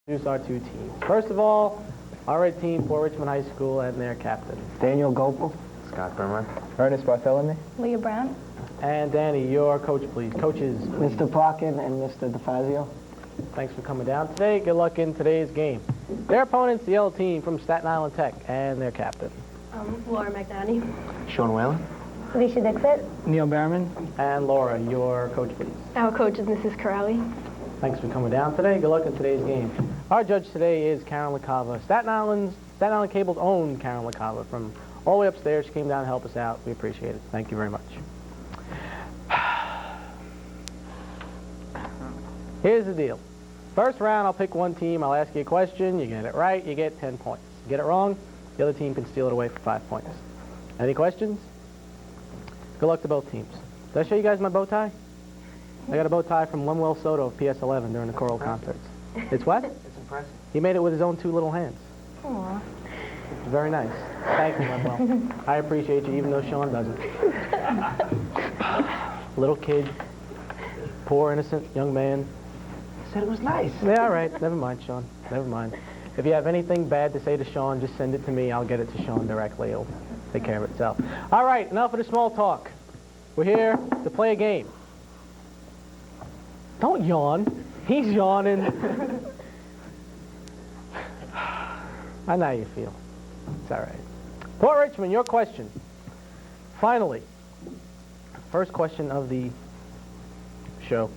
Introduce our two teams. First of all, our red team for Richmond High School and their captain. Daniel Gopal. Scott Berman. Ernest Bartholomew. Leah Brown. And Danny, your coach, please. Coaches. Mr. Plotkin and Mr. DeFazio. Thanks for coming down today. Good luck in today's game. Their opponents, the yellow team from Staten Island Tech, and their captain. Laura McNanny. Sean Whalen. Alicia Dixit. Neil Behrman. And Laura, your coach, please. Our coach is Mrs. Crowley. Thanks for coming down today. Good luck in today's game. Our judge today is Karen LaCava. Staten Island Cable's own Karen LaCava. From all the way upstairs, she came down to help us out. We appreciate it. Thank you very much. Here's the deal. First round, I'll pick one team. I'll ask you a question. You get it right, you get 10 points. You get it wrong, the other team can steal it away for 5 points. Any questions? Good luck to both teams. Did I show you guys my bow tie? I got a bow tie from Lemuel Soto of PS11 during the choral concerts. It's what? It's impressive. He made it with his own 2 little hands. Aww. Very nice. Thank you, Lemuel. I appreciate you, even though Sean doesn't. Little kid, poor, innocent young man. Said it was nice. Yeah, all right. Never mind, Sean. Never mind. If you have anything bad to say to Sean, just send it to me. I'll get it to Sean directly. He'll take care of itself. All right, enough of the small talk. We're here to play a game. Don't yawn. He's yawning. I know how you feel. It's all right. Port Richmond, your question. Finally, first question of the show.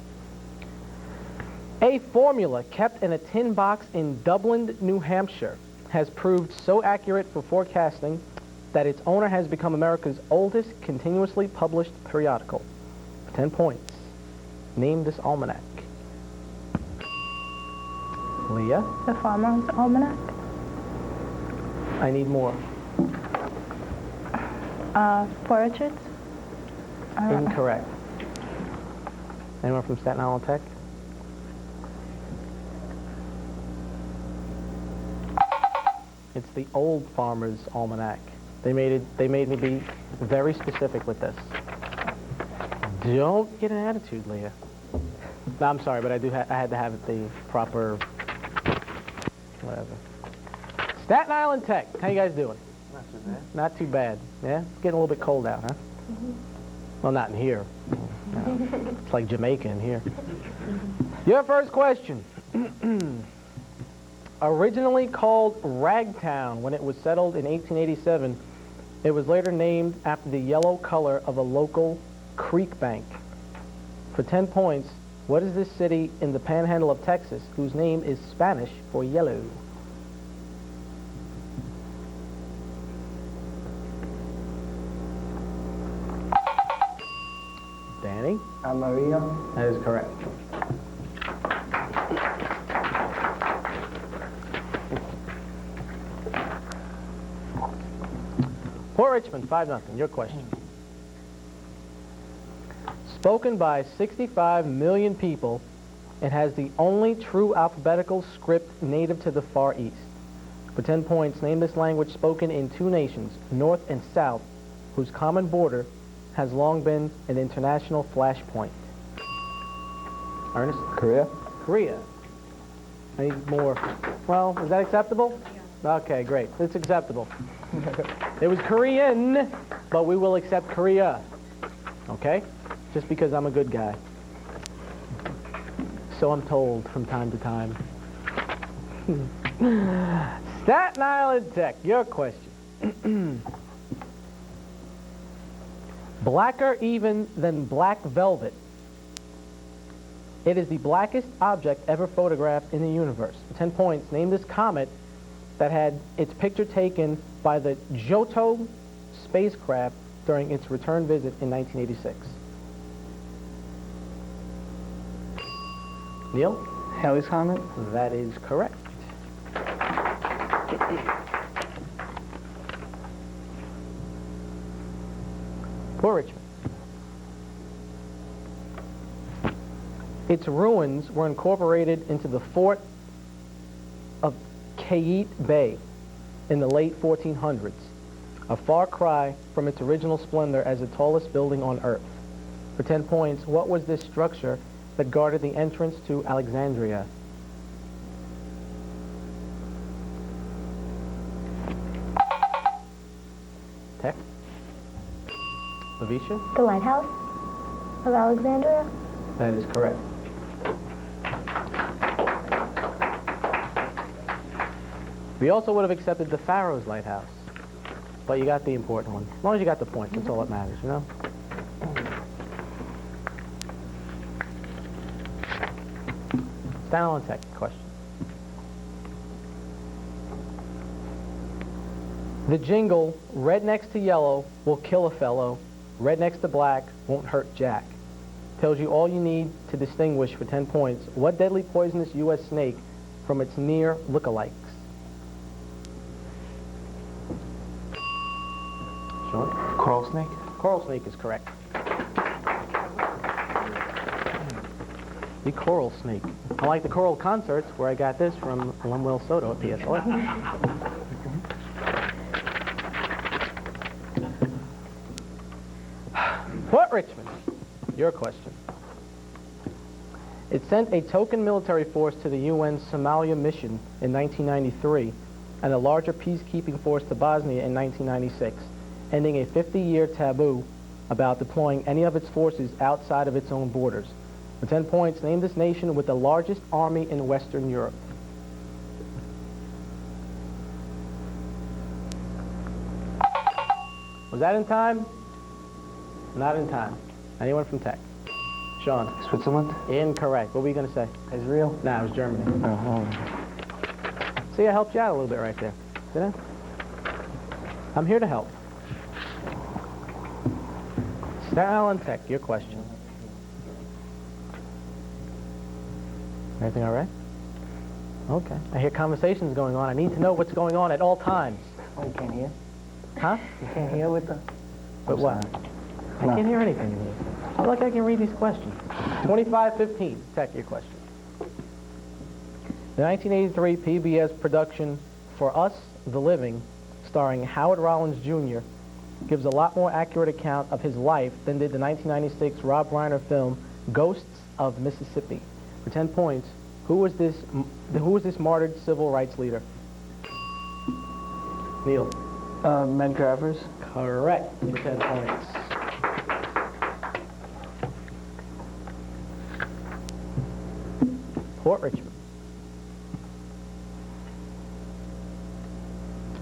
A formula kept in a tin box in Dublin, New Hampshire has proved so accurate for forecasting that its owner has become America's oldest continuously published periodical. 10 points. Name this almanac. Leah? The Farmer's Almanac. I need more. Poor Richards. Incorrect. Anyone from Staten Island Tech? It's the Old Farmer's Almanac. They made me be very specific with this. Don't get an attitude, Leah. No, I'm sorry, but I had to have it the proper whatever. Staten Island Tech. How you guys doing? Not too bad. Not too bad. Yeah? It's getting a little bit cold out, huh? Mm-hmm. Well, not in here. No. It's like Jamaica in here. Your first question. Originally called Ragtown when it was settled in 1887, it was later named after the yellow color of a local creek bank. For 10 points, what is this city in the panhandle of Texas whose name is Spanish for yellow? Danny? Amarillo. That is correct. Port Richmond, 5-0. Your question. Spoken by 65 million people, it has the only true alphabetical script native to the Far East. For 10 points, name this language spoken in 2 nations, North and South, whose common border has long been an international flashpoint. Ernest? Korea. Korea. I need more. Well, is that acceptable? Yeah. Okay, great. It's acceptable. It was Korean, but we will accept Korea. Okay? Just because I'm a good guy. So I'm told from time to time. Staten Island Tech, your question. Blacker even than black velvet. It is the blackest object ever photographed in the universe. 10 points. Name this comet that had its picture taken by the Giotto spacecraft during its return visit in 1986. Neil? Halley's Comet. That is correct. Poor Richmond. Its ruins were incorporated into the fort of Cayet Bay in the late 1400s, a far cry from its original splendor as the tallest building on Earth. For 10 points, what was this structure that guarded the entrance to Alexandria? Tech. Lavisha? The Lighthouse of Alexandria. That is correct. We also would have accepted the Pharaoh's Lighthouse, but you got the important one. As long as you got the points, that's all that matters, you know? Stand on Tech question. The jingle, red next to yellow will kill a fellow, red next to black won't hurt Jack, tells you all you need to distinguish for 10 points what deadly poisonous U.S. snake from its near lookalikes. Sean? Coral snake? Coral snake is correct. The coral snake. I like the choral concerts where I got this from Lemuel Soto at PSLF. Fort Richmond, your question. It sent a token military force to the UN Somalia mission in 1993 and a larger peacekeeping force to Bosnia in 1996, ending a 50-year taboo about deploying any of its forces outside of its own borders. For 10 points, name this nation with the largest army in Western Europe. Was that in time? Not in time. Anyone from Tech? Sean? Switzerland? Incorrect. What were you going to say? Israel. Nah, it was Germany. Oh. See, I helped you out a little bit right there. Did I? I'm here to help. Star Allen Tech, your question. Everything all right? Okay. I hear conversations going on. I need to know what's going on at all times. Oh, you can't hear? Huh? You can't hear with the... But what? I can't hear anything. I feel like I can read these questions. 25-15. Tech, your question. The 1983 PBS production For Us, the Living, starring Howard Rollins Jr., gives a lot more accurate account of his life than did the 1996 Rob Reiner film Ghosts of Mississippi. For 10 points, who was this martyred civil rights leader? Neil. Medgar Evers. Correct. For 10 points. Fort Richmond.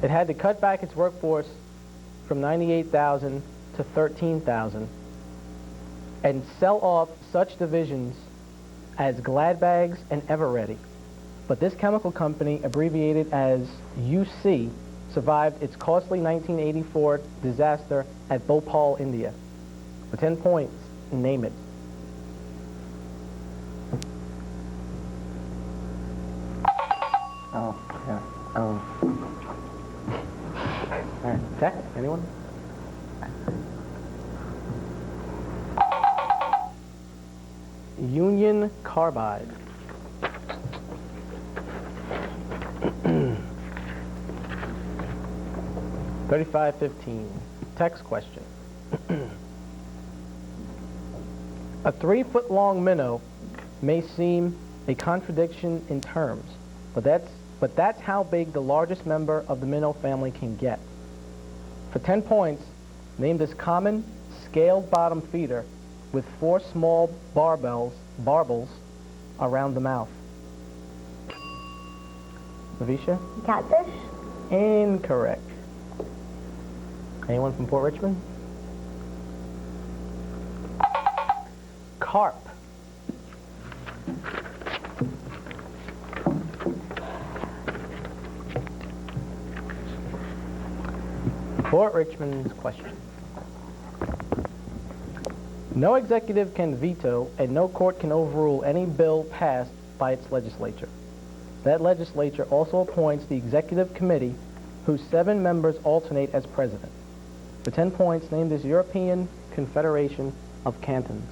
It had to cut back its workforce from 98,000 to 13,000 and sell off such divisions as Gladbags and Eveready. But this chemical company, abbreviated as UC, survived its costly 1984 disaster at Bhopal, India. For 10 points, name it. Oh, yeah. All right. Tech, anyone? Union Carbide. $35.15. Text question. A 3-foot-long minnow may seem a contradiction in terms, but that's how big the largest member of the minnow family can get. For 10 points, name this common scaled bottom feeder with 4 small barbels around the mouth. Lavisha? Catfish. Incorrect. Anyone from Port Richmond? Carp. Fort Richmond's question. No executive can veto and no court can overrule any bill passed by its legislature. That legislature also appoints the executive committee whose 7 members alternate as president. For 10 points, name this European Confederation of Cantons.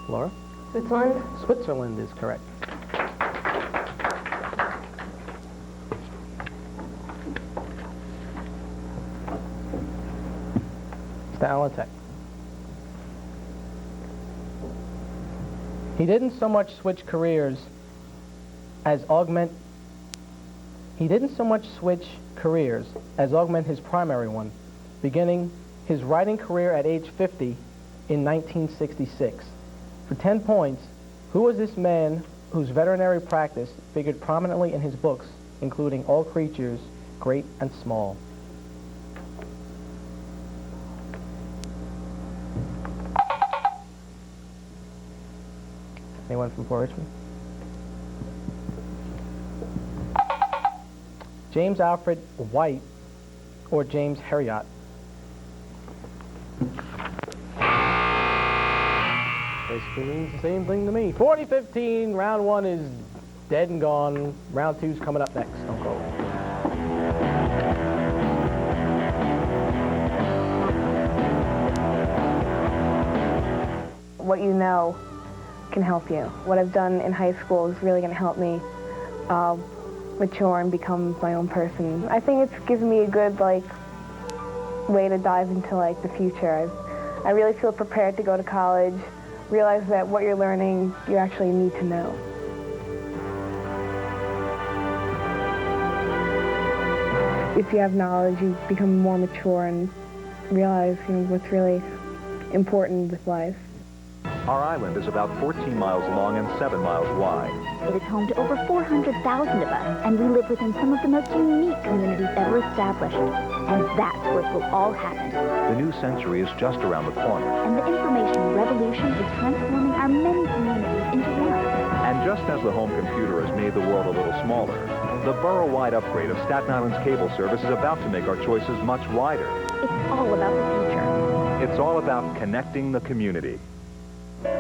Laura? Switzerland. Switzerland is correct. Stalatek. He didn't so much switch careers He didn't so much switch careers as augment his primary one, beginning his writing career at age 50 in 1966. For 10 points, who was this man whose veterinary practice figured prominently in his books, including All Creatures, Great and Small? Anyone from Port Richmond? James Alfred White or James Herriot? Basically means the same thing to me. 40-15, round one is dead and gone. Round two's coming up next. Don't go away. What you know can help you. What I've done in high school is really going to help me mature and become my own person. I think it's given me a good way to dive into the future. I really feel prepared to go to college, realize that what you're learning you actually need to know. If you have knowledge, you become more mature and realize what's really important with life. Our island is about 14 miles long and 7 miles wide. It is home to over 400,000 of us, and we live within some of the most unique communities ever established. And that's where it will all happen. The new century is just around the corner. And the information revolution is transforming our many communities into one. And just as the home computer has made the world a little smaller, the borough-wide upgrade of Staten Island's cable service is about to make our choices much wider. It's all about the future. It's all about connecting the community.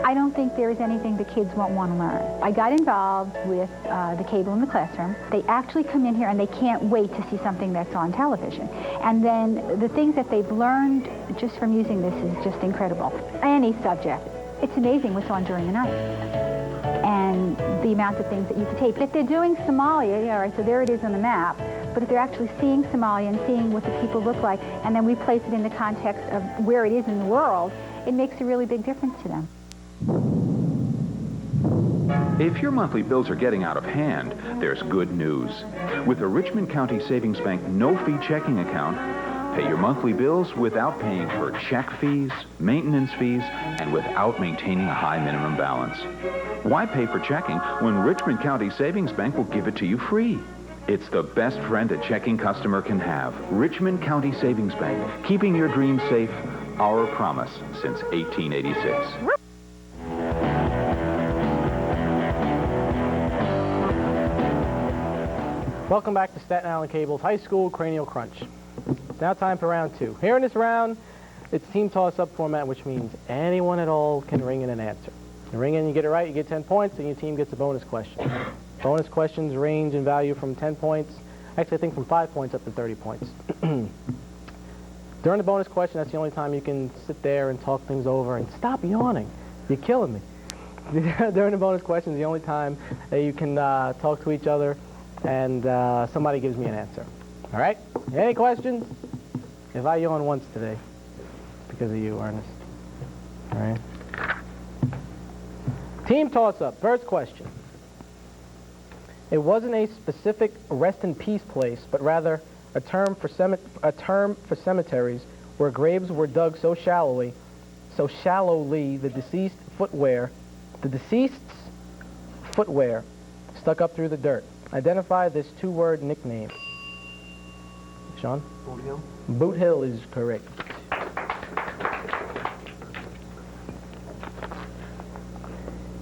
I don't think there is anything the kids won't want to learn. I got involved with the cable in the classroom. They actually come in here and they can't wait to see something that's on television. And then the things that they've learned just from using this is just incredible. Any subject. It's amazing what's on during the night. And the amount of things that you can tape. If they're doing Somalia, yeah, all right, so there it is on the map. But if they're actually seeing Somalia and seeing what the people look like, and then we place it in the context of where it is in the world, it makes a really big difference to them. If your monthly bills are getting out of hand, there's good news. With a Richmond County Savings Bank no-fee checking account, pay your monthly bills without paying for check fees, maintenance fees, and without maintaining a high minimum balance. Why pay for checking when Richmond County Savings Bank will give it to you free? It's the best friend a checking customer can have. Richmond County Savings Bank, keeping your dreams safe, our promise since 1886. Welcome back to Staten Island Cable's High School Cranial Crunch. Now time for round two. Here in this round, it's team toss-up format, which means anyone at all can ring in an answer. You ring in, you get it right, you get 10 points, and your team gets a bonus question. Bonus questions range in value from 10 points, actually I think from 5 points up to 30 points. During the bonus question, that's the only time you can sit there and talk things over and stop yawning. You're killing me. During the bonus question is the only time that you can talk to each other and somebody gives me an answer. All right? Any questions? If I yawn once today, it's because of you, Ernest. All right? Team toss-up. First question. It wasn't a specific rest-in-peace place, but rather a term for cemeteries where graves were dug so shallowly the deceased's footwear stuck up through the dirt. Identify this two-word nickname. Sean? Boot Hill? Boot Hill is correct.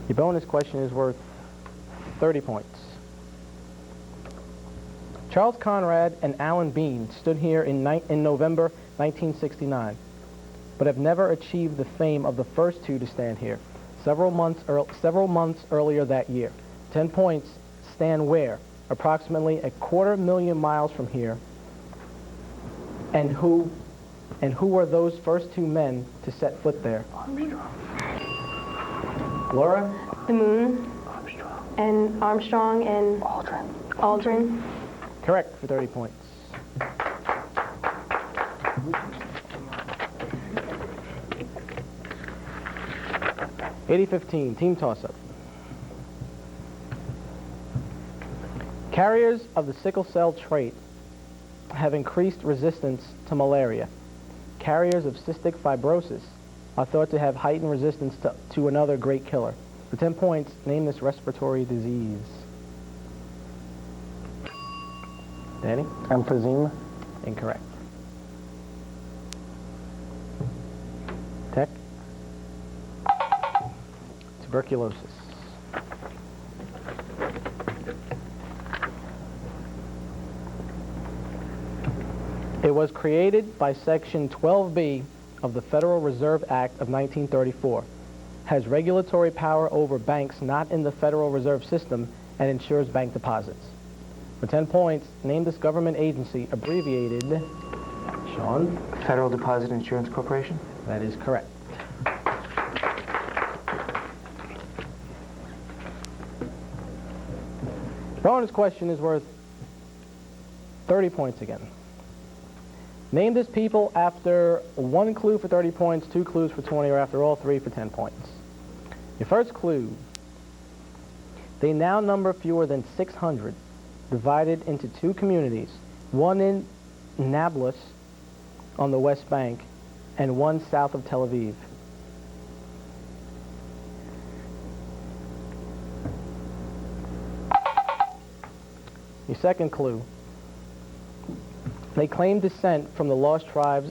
Your bonus question is worth 30 points. Charles Conrad and Alan Bean stood here in November 1969, but have never achieved the fame of the first two to stand here, several months earlier that year. 10 points. Stand where? Approximately 250,000 miles from here. And who were those first two men to set foot there? Laura? The moon. And Armstrong and Aldrin. Correct for 30 points. $80-15, team toss-up. Carriers of the sickle cell trait have increased resistance to malaria. Carriers of cystic fibrosis are thought to have heightened resistance to another great killer. For 10 points, name this respiratory disease. Danny? Emphysema. Incorrect. Tech? Tuberculosis. It was created by Section 12B of the Federal Reserve Act of 1934, has regulatory power over banks not in the Federal Reserve System, and insures bank deposits. For 10 points, name this government agency abbreviated. Sean? Federal Deposit Insurance Corporation? That is correct. Bonus question is worth 30 points again. Name this people after 1 clue for 30 points, 2 clues for 20, or after all 3 for 10 points. Your first clue. They now number fewer than 600, divided into 2 communities, one in Nablus on the West Bank and one south of Tel Aviv. Your second clue. They claim descent from the lost tribes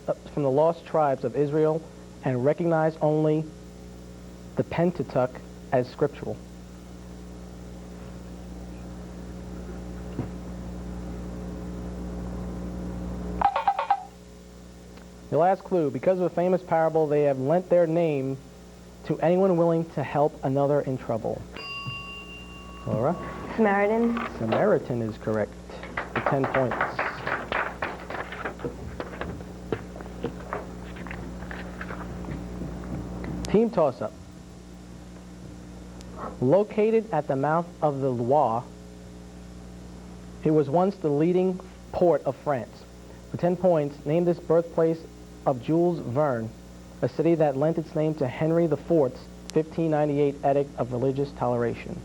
of Israel and recognize only the Pentateuch as scriptural. Your last clue. Because of a famous parable, they have lent their name to anyone willing to help another in trouble. Laura? Samaritan. Samaritan is correct. For 10 points. Team toss-up. Located at the mouth of the Loire, it was once the leading port of France. For 10 points, name this birthplace of Jules Verne, a city that lent its name to Henry IV's 1598 Edict of Religious Toleration.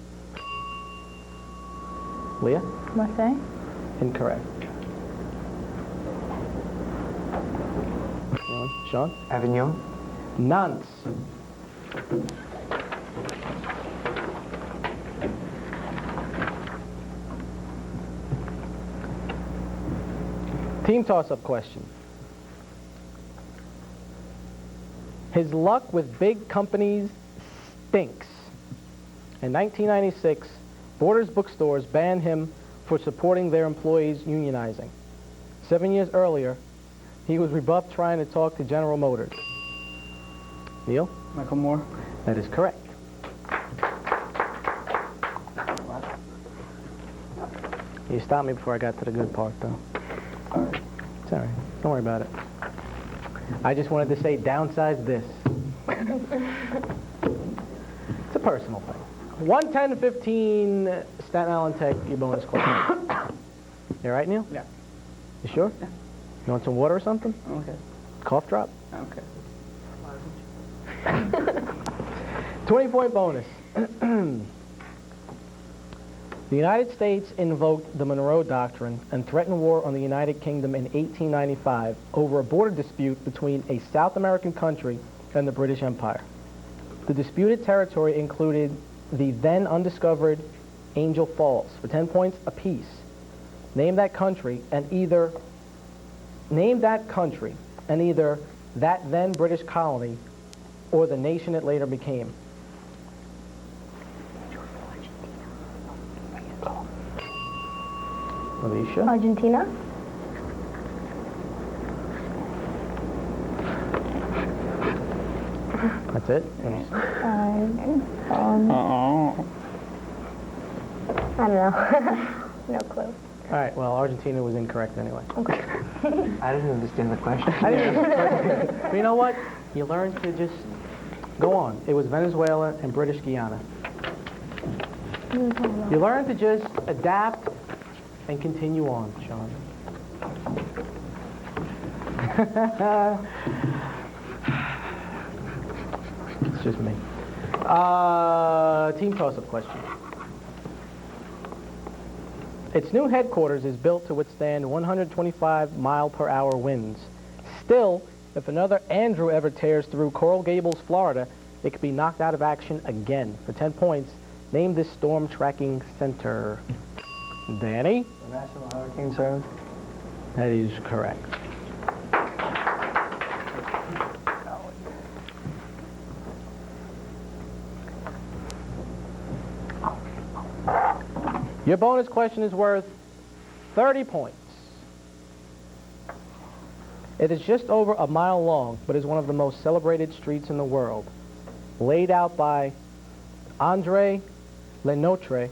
Leah? Marseille? Incorrect. Sean? Avignon? Nantes. Team toss-up question. His luck with big companies stinks. In 1996, Borders bookstores banned him for supporting their employees unionizing. 7 years earlier, he was rebuffed trying to talk to General Motors. Neil? Michael Moore. That is correct. You stopped me before I got to the good part, though. It's all right. Don't worry about it. I just wanted to say, downsize this. It's a personal thing. 110-15, Staten Island Tech, your bonus question. You all right, Neil? Yeah. You sure? Yeah. You want some water or something? Okay. Cough drop? Okay. 20-point bonus. The United States invoked the Monroe Doctrine and threatened war on the United Kingdom in 1895 over a border dispute between a South American country and the British Empire. The disputed territory included the then undiscovered Angel Falls. For 10 points apiece, name that country and either that then British colony or the nation it later became. Alicia? Argentina. That's it? I don't know. No clue. All right, well, Argentina was incorrect anyway. Okay. I didn't understand the question. I didn't but you know what? You learn to just go on. It was Venezuela and British Guiana. You learn to just adapt and continue on, Sean. It's just me. Team toss-up question. Its new headquarters is built to withstand 125-mile-per-hour winds. Still, if another Andrew ever tears through Coral Gables, Florida, it could be knocked out of action again. For 10 points, name this storm tracking center. Danny? The National Hurricane Service. That is correct. Your bonus question is worth 30 points. It is just over a mile long, but is one of the most celebrated streets in the world. Laid out by André Lenotre,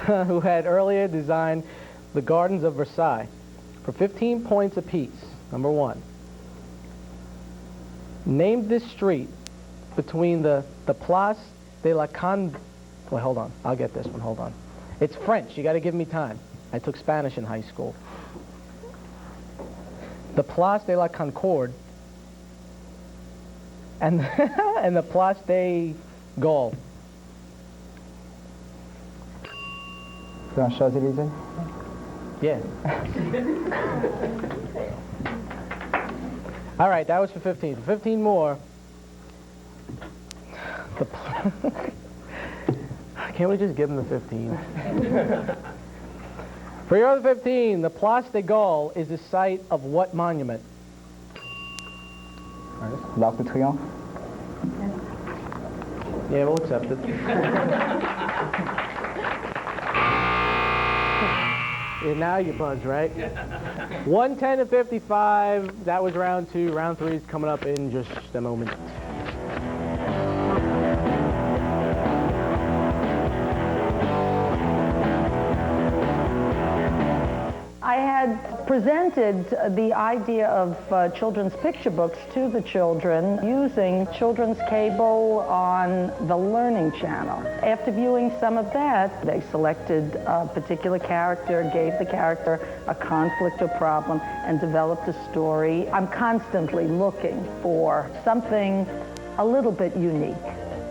who had earlier designed the Gardens of Versailles. For 15 points apiece, number one. Name this street between the Place de la Con... Wait, hold on. I'll get this one. Hold on. It's French. You got to give me time. I took Spanish in high school. The Place de la Concorde and and the Place de Gaulle. Champs-Élysées? Yeah. All right, that was for 15. For 15 more. Can't we just give him the 15? For your other 15, the Place de Gaulle is the site of what monument? L'Arc de Triomphe? Yeah, we'll accept it. And now you buzz, right? 110 to 55. That was round two. Round three is coming up in just a moment. I had presented the idea of children's picture books to the children using children's cable on the Learning Channel. After viewing some of that, they selected a particular character, gave the character a conflict or problem, and developed a story. I'm constantly looking for something a little bit unique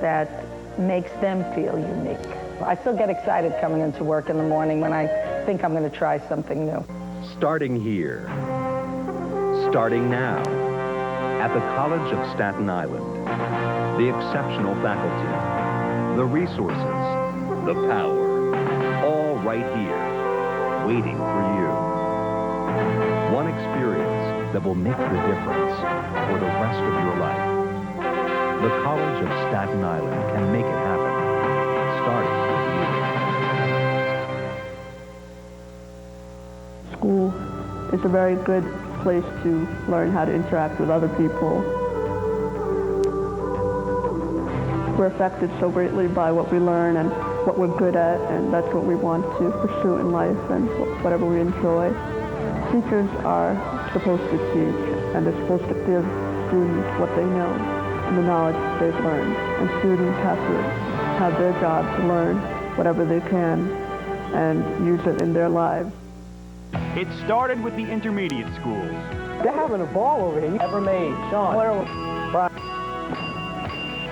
that makes them feel unique. I still get excited coming into work in the morning when I think I'm going to try something new. Starting here, starting now, at the College of Staten Island, the exceptional faculty, the resources, the power, all right here, waiting for you. One experience that will make the difference for the rest of your life. The College of Staten Island can make it happen, starting with you. School is a very good place to learn how to interact with other people. We're affected so greatly by what we learn and what we're good at, and that's what we want to pursue in life and whatever we enjoy. Teachers are supposed to teach, and they're supposed to give students what they know and the knowledge they've learned. And students have to have their job to learn whatever they can and use it in their lives. It started with the intermediate schools. They're having a ball over here. Ever made. Sean. Brian.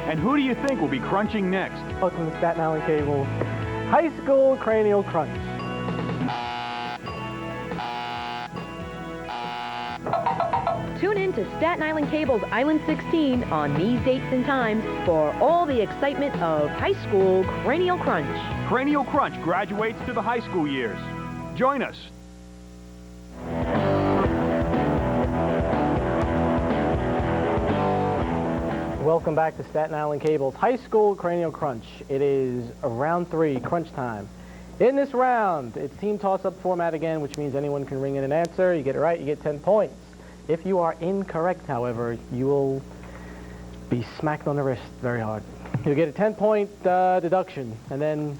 And who do you think will be crunching next? Welcome to Staten Island Cable High School Cranial Crunch. Tune in to Staten Island Cable's Island 16 on these dates and times for all the excitement of high school Cranial Crunch. Cranial Crunch graduates to the high school years. Join us. Welcome back to Staten Island Cable's High School Cranial Crunch. It is round three, crunch time. In this round, it's team toss-up format again, which means anyone can ring in an answer. You get it right, you get 10 points. If you are incorrect, however, you will be smacked on the wrist very hard. You'll get a 10-point deduction, and then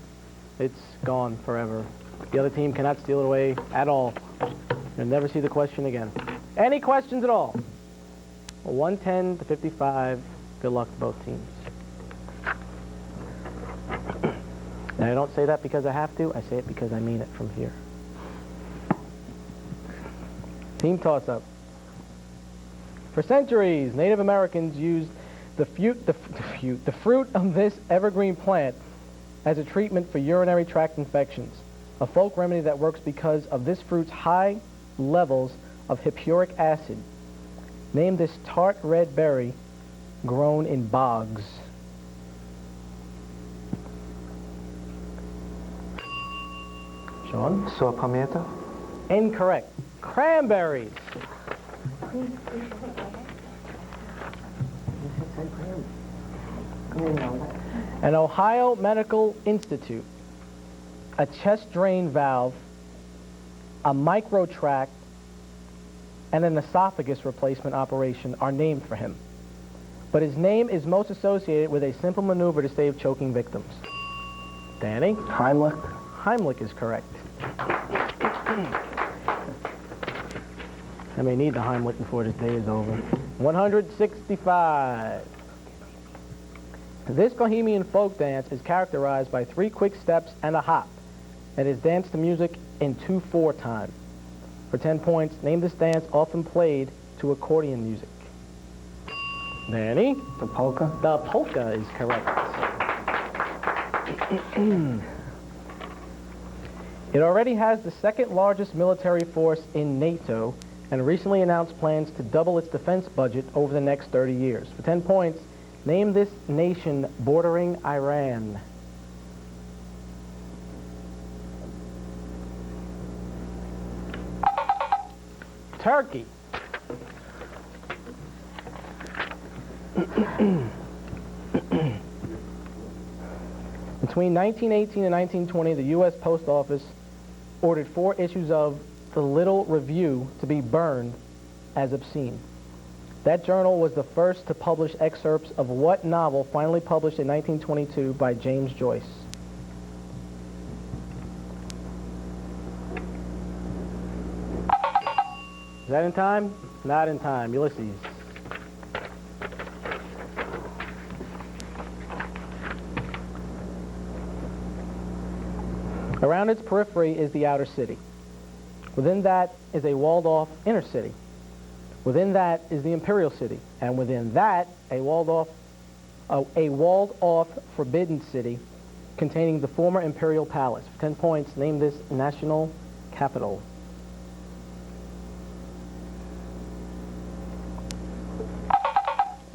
it's gone forever. The other team cannot steal it away at all. You'll never see the question again. Any questions at all? 110 to 55. Good luck to both teams. And I don't say that because I have to. I say it because I mean it from here. Team toss-up. For centuries, Native Americans used the fruit of this evergreen plant as a treatment for urinary tract infections, a folk remedy that works because of this fruit's high levels of hippuric acid. Name this tart red berry grown in bogs. Sean? Saw pimiento? Incorrect. Cranberries. An Ohio Medical Institute, a chest drain valve, a microtract, and an esophagus replacement operation are named for him. But his name is most associated with a simple maneuver to save choking victims. Danny? Heimlich. Heimlich is correct. I may need the Heimlich before this day is over. 165. This Bohemian folk dance is characterized by 3 quick steps and a hop. It is danced to music in 2/4 time. For 10 points, name this dance often played to accordion music. Danny? The polka. The polka is correct. It already has the 2nd largest military force in NATO and recently announced plans to double its defense budget over the next 30 years. For 10 points, name this nation bordering Iran. Turkey. Between 1918 and 1920, the U.S. Post Office ordered 4 issues of the Little Review to be burned as obscene. That journal was the first to publish excerpts of what novel finally published in 1922 by James Joyce? Is that in time? Not in time. Ulysses. Around its periphery is the outer city. Within that is a walled-off inner city. Within that is the imperial city. And within that, a walled-off forbidden city containing the former imperial palace. For 10 points, name this national capital.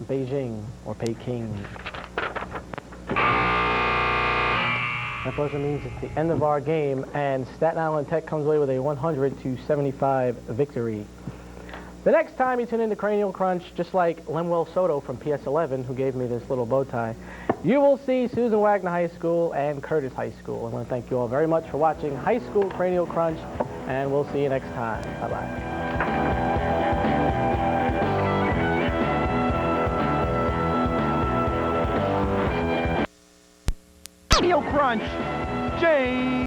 Beijing or Peking. That buzzer means it's the end of our game, and Staten Island Tech comes away with a 100-75 victory. The next time you tune into Cranial Crunch, just like Lemuel Soto from PS11, who gave me this little bow tie, you will see Susan Wagner High School and Curtis High School. I want to thank you all very much for watching High School Cranial Crunch, and we'll see you next time. Bye-bye. Crunch, Jay.